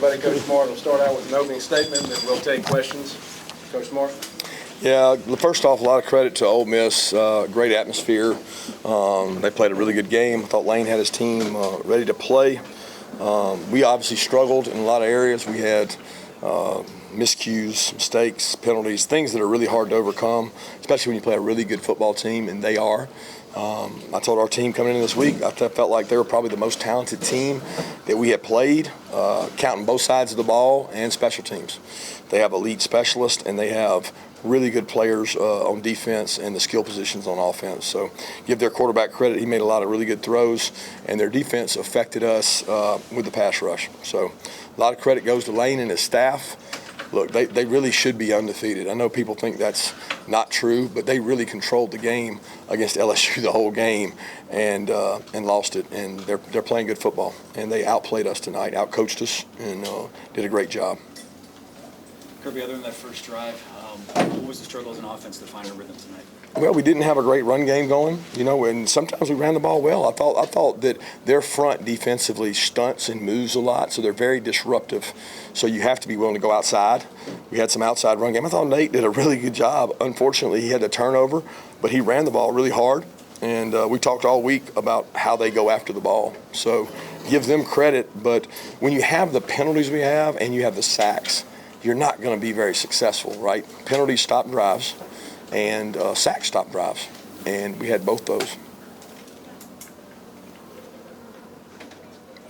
Buddy, Coach Smart will start out with an opening statement, then we'll take questions. Coach Smart. Yeah, first off, a lot of credit to Ole Miss. Great atmosphere. They played a really good game. I thought Lane had his team ready to play. We obviously struggled in a lot of areas. We had miscues, mistakes, penalties, things that are really hard to overcome, especially when you play a really good football team, and they are. I told our team coming into this week, I felt like they were probably the most talented team that we had played, counting both sides of the ball and special teams. They have elite specialists, and they have really good players on defense and the skill positions on offense. So give their quarterback credit. He made a lot of really good throws, and their defense affected us with the pass rush. So a lot of credit goes to Lane and his staff. Look, they really should be undefeated. I know people think that's not true, but they really controlled the game against LSU the whole game and lost it. And they're playing good football, and they outplayed us tonight, outcoached us, and did a great job. Kirby, other than that first drive, what was the struggles in offense to find a rhythm tonight? Well, we didn't have a great run game going, and sometimes we ran the ball well. I thought that their front defensively stunts and moves a lot, so they're very disruptive. So you have to be willing to go outside. We had some outside run game. I thought Nate did a really good job. Unfortunately, he had a turnover, but he ran the ball really hard. And we talked all week about how they go after the ball. So give them credit, but when you have the penalties we have and you have the sacks, you're not going to be very successful, right? Penalties stop drives, and sacks stop drives, and we had both those.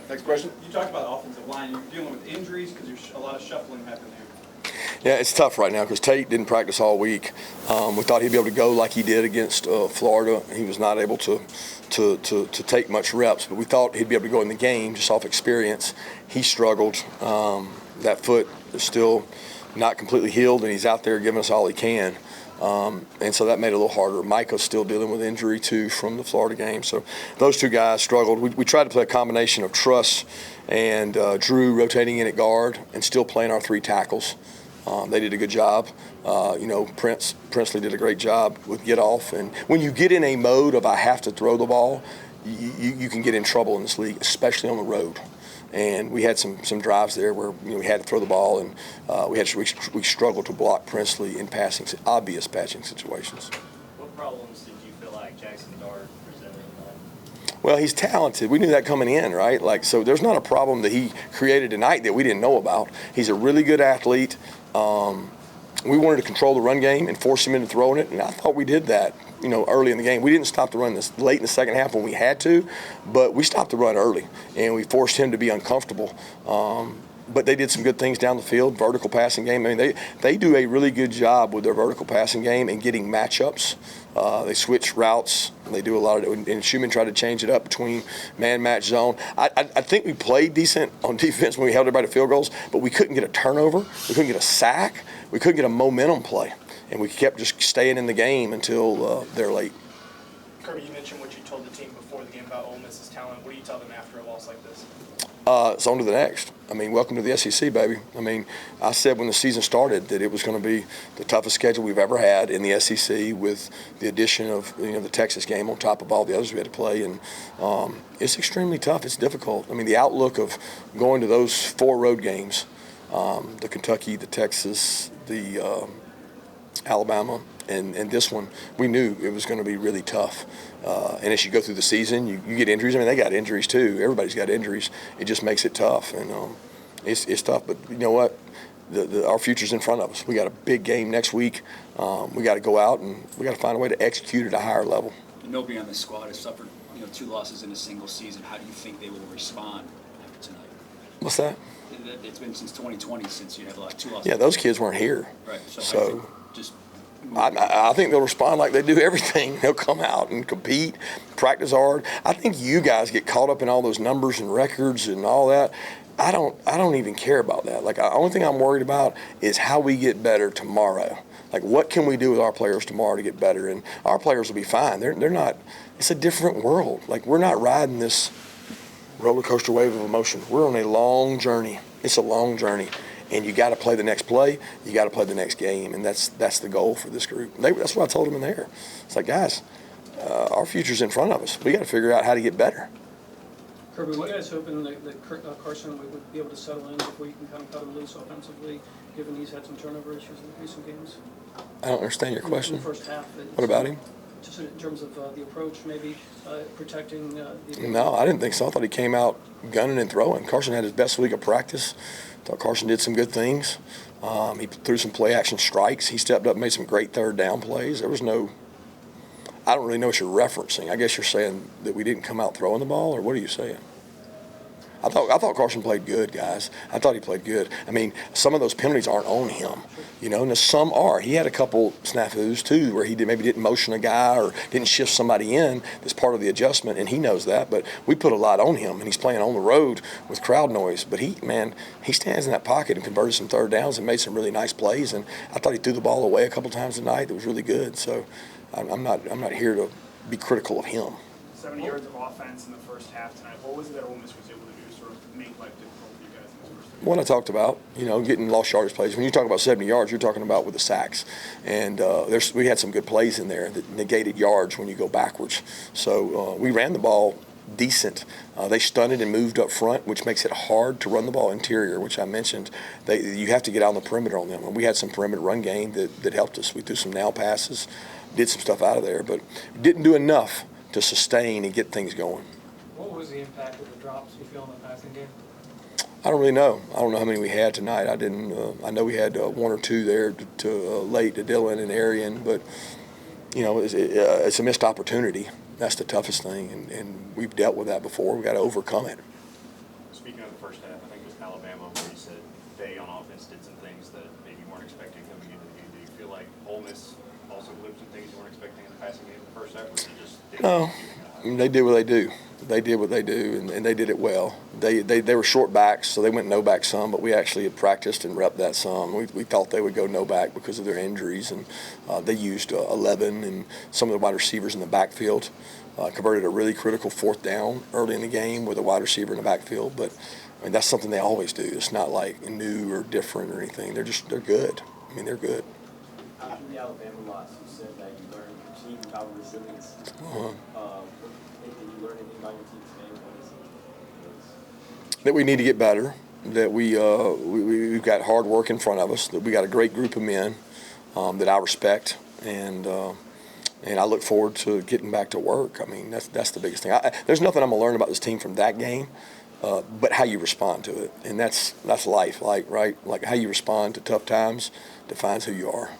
Next question. You talked about offensive line. You're dealing with injuries because there's a lot of shuffling happening here. Yeah, it's tough right now because Tate didn't practice all week. We thought he'd be able to go like he did against Florida. He was not able to take much reps, but we thought he'd be able to go in the game just off experience. He struggled. That foot is still not completely healed, and he's out there giving us all he can. And so that made it a little harder. Micah's still dealing with injury, too, from the Florida game. So those two guys struggled. We tried to play a combination of Truss and Drew rotating in at guard and still playing our three tackles. They did a good job. Princely did a great job with get off. And when you get in a mode of I have to throw the ball, you can get in trouble in this league, especially on the road. And we had some drives there where we had to throw the ball, and we struggled to block Princely in obvious passing situations. What problems did you feel like Jackson Dart presented tonight? Well, he's talented. We knew that coming in, right? So there's not a problem that he created tonight that we didn't know about. He's a really good athlete. We wanted to control the run game and force him into throwing it, and I thought we did that, early in the game. We didn't stop the run this late in the second half when we had to, but we stopped the run early, and we forced him to be uncomfortable. But they did some good things down the field, vertical passing game. I mean, they do a really good job with their vertical passing game and getting matchups. They switch routes. They do a lot of it. And Schumann tried to change it up between man-match zone. I think we played decent on defense when we held everybody to field goals, but we couldn't get a turnover. We couldn't get a sack. We couldn't get a momentum play. And we kept just staying in the game until they're late. Kirby, you mentioned what you told the team before the game about Ole Miss's talent. What do you tell them after a loss like this? It's on to the next. I mean, welcome to the SEC, baby. I mean, I said when the season started that it was going to be the toughest schedule we've ever had in the SEC with the addition of, the Texas game on top of all the others we had to play. And it's extremely tough. It's difficult. I mean, the outlook of going to those 4 road games, the Kentucky, the Texas, the Alabama, and this one, we knew it was going to be really tough. And as you go through the season, you get injuries. I mean, they got injuries too. Everybody's got injuries. It just makes it tough, and it's tough. But you know what? Our future's in front of us. We got a big game next week. We got to go out and we got to find a way to execute at a higher level. Nobody on the squad has suffered, 2 losses in a single season. How do you think they will respond after tonight? What's that? It's been since 2020 since you had 2 losses. Yeah, those kids weren't here. Right. So just. I think they'll respond like they do everything. They'll come out and compete, practice hard. I think you guys get caught up in all those numbers and records and all that. I don't even care about that. Like, the only thing I'm worried about is how we get better tomorrow. Like, what can we do with our players tomorrow to get better? And our players will be fine. They're not. It's a different world. Like, we're not riding this roller coaster wave of emotion. We're on a long journey. It's a long journey. And you got to play the next play. You got to play the next game, and that's the goal for this group. That's what I told them in there. It's like, guys, our future's in front of us. We got to figure out how to get better. Kirby, were you guys hoping that Carson would be able to settle in before you can kind of cut him loose offensively, given he's had some turnover issues in recent games? I don't understand your question. In the first half. What about him? Just in terms of the approach, maybe protecting the... No, I didn't think so. I thought he came out gunning and throwing. Carson had his best week of practice. Thought Carson did some good things. He threw some play-action strikes. He stepped up and made some great third down plays. There was no... I don't really know what you're referencing. I guess you're saying that we didn't come out throwing the ball, or what are you saying? I thought Carson played good, guys. I thought he played good. I mean, some of those penalties aren't on him, you know, and some are. He had a couple snafus, too, where he maybe didn't motion a guy or didn't shift somebody in. That's part of the adjustment, and he knows that. But we put a lot on him, and he's playing on the road with crowd noise. But he stands in that pocket and converted some third downs and made some really nice plays. And I thought he threw the ball away a couple times tonight that was really good. So I'm not here to be critical of him. 70 yards of offense in the first half tonight. What was it that Ole Miss was able to do to sort of make life difficult for you guys in this first half? What I talked about, you know, getting lost yardage plays. When you talk about 70 yards, you're talking about with the sacks. And we had some good plays in there that negated yards when you go backwards. So we ran the ball decent. They stunted and moved up front, which makes it hard to run the ball interior, which I mentioned. You have to get out on the perimeter on them. And we had some perimeter run game that helped us. We threw some now passes, did some stuff out of there, but didn't do enough to sustain and get things going. What was the impact of the drops you feel in the passing game? I don't really know. I don't know how many we had tonight. I didn't. I know we had one or two there to late to Dylan and Arian, but you know it's a missed opportunity. That's the toughest thing, and we've dealt with that before. We've got to overcome it. Speaking of the first half, I think it was Alabama where you said they on offense did some things that maybe you weren't expecting coming into the game. Do you feel like Ole Miss also did some things you weren't expecting in the passing game in the first half, or did they just didn't No. do anything? I mean, they did what they do. They did what they do, and they did it well. They were short backs, so they went no back some, but we actually had practiced and repped that some. We thought they would go no back because of their injuries, and they used 11 and some of the wide receivers in the backfield. Converted a really critical fourth down early in the game with a wide receiver in the backfield, but I mean, that's something they always do. It's not like new or different or anything. They're good. I mean, they're good. After the Alabama loss, you said that you learned your team about resilience. Did you learn anything about your team today? What is it? That we need to get better. That we've got hard work in front of us. That we got a great group of men that I respect, and I look forward to getting back to work. I mean, that's the biggest thing. There's nothing I'm gonna learn about this team from that game, but how you respond to it, and that's life. Like how you respond to tough times defines who you are.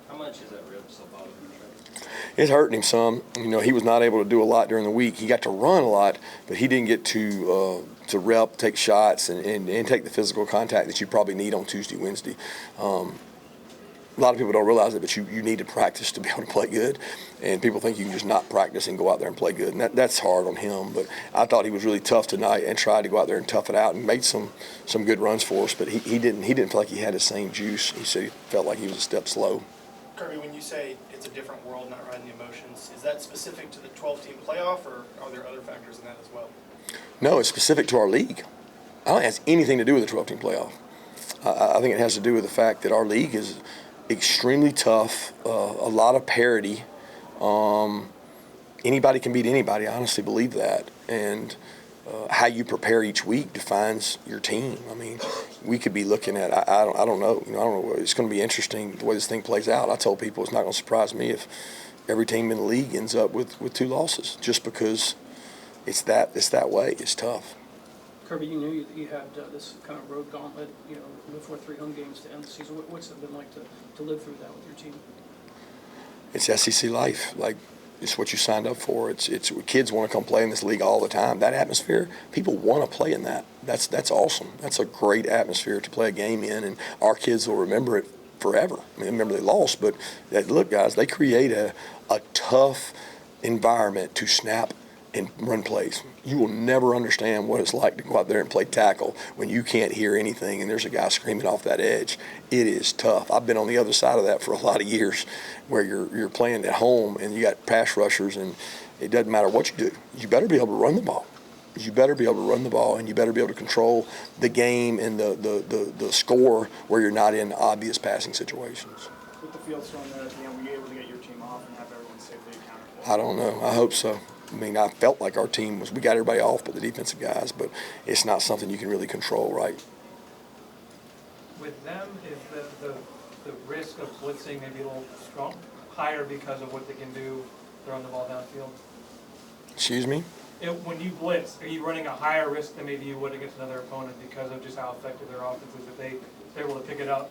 How much is that rib so bothering you? It's hurting him some. You know, he was not able to do a lot during the week. He got to run a lot, but he didn't get to rep, take shots, and take the physical contact that you probably need on Tuesday, Wednesday. A lot of people don't realize it, but you need to practice to be able to play good. And people think you can just not practice and go out there and play good. And that's hard on him. But I thought he was really tough tonight and tried to go out there and tough it out and made some good runs for us. But he didn't feel like he had the same juice. He said he felt like he was a step slow. Kirby, when you say it's a different world, not riding the emotions, is that specific to the 12-team playoff, or are there other factors in that as well? No, it's specific to our league. I don't think it has anything to do with the 12-team playoff. I think it has to do with the fact that our league is extremely tough, a lot of parity. Anybody can beat anybody. I honestly believe that. And how you prepare each week defines your team. I mean, we could be looking at, I don't know. I don't know. It's going to be interesting the way this thing plays out. I told people it's not going to surprise me if every team in the league ends up with 2 losses, just because it's that way. It's tough. Kirby, you knew you had this kind of road gauntlet, you know, before 3 home games to end the season. What's it been like to live through that with your team? It's SEC life. Like, it's what you signed up for. It's kids want to come play in this league all the time. That atmosphere, people want to play in that. That's awesome. That's a great atmosphere to play a game in, and our kids will remember it forever. I mean, remember they lost, but look, guys, they create a tough environment to snap and run plays. You will never understand what it's like to go out there and play tackle when you can't hear anything and there's a guy screaming off that edge. It is tough. I've been on the other side of that for a lot of years, where you're playing at home and you got pass rushers, and it doesn't matter what you do. You better be able to run the ball. You better be able to run the ball, and you better be able to control the game and the score where you're not in obvious passing situations. With the field storm there at the end, were you able to get your team off and have everyone safely accounted for? I don't know. I hope so. I mean, I felt like our team we got everybody off but the defensive guys, but it's not something you can really control, right? With them, is the risk of blitzing maybe a little higher because of what they can do throwing the ball downfield? Excuse me? When you blitz, are you running a higher risk than maybe you would against another opponent because of just how effective their offense is? If they're able to pick it up,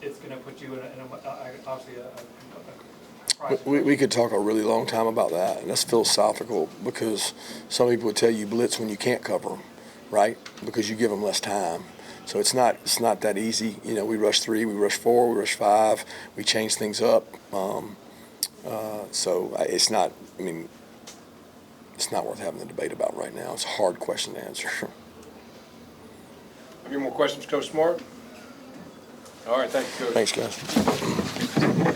it's going to put you in obviously a We could talk a really long time about that, and that's philosophical because some people would tell you blitz when you can't cover them, right? Because you give them less time. So it's not that easy. You know, we rush 3, we rush 4, we rush 5, we change things up. So it's not. I mean, it's not worth having the debate about right now. It's a hard question to answer. Any more questions, Coach Smart? All right, thank you, Coach. Thanks, guys.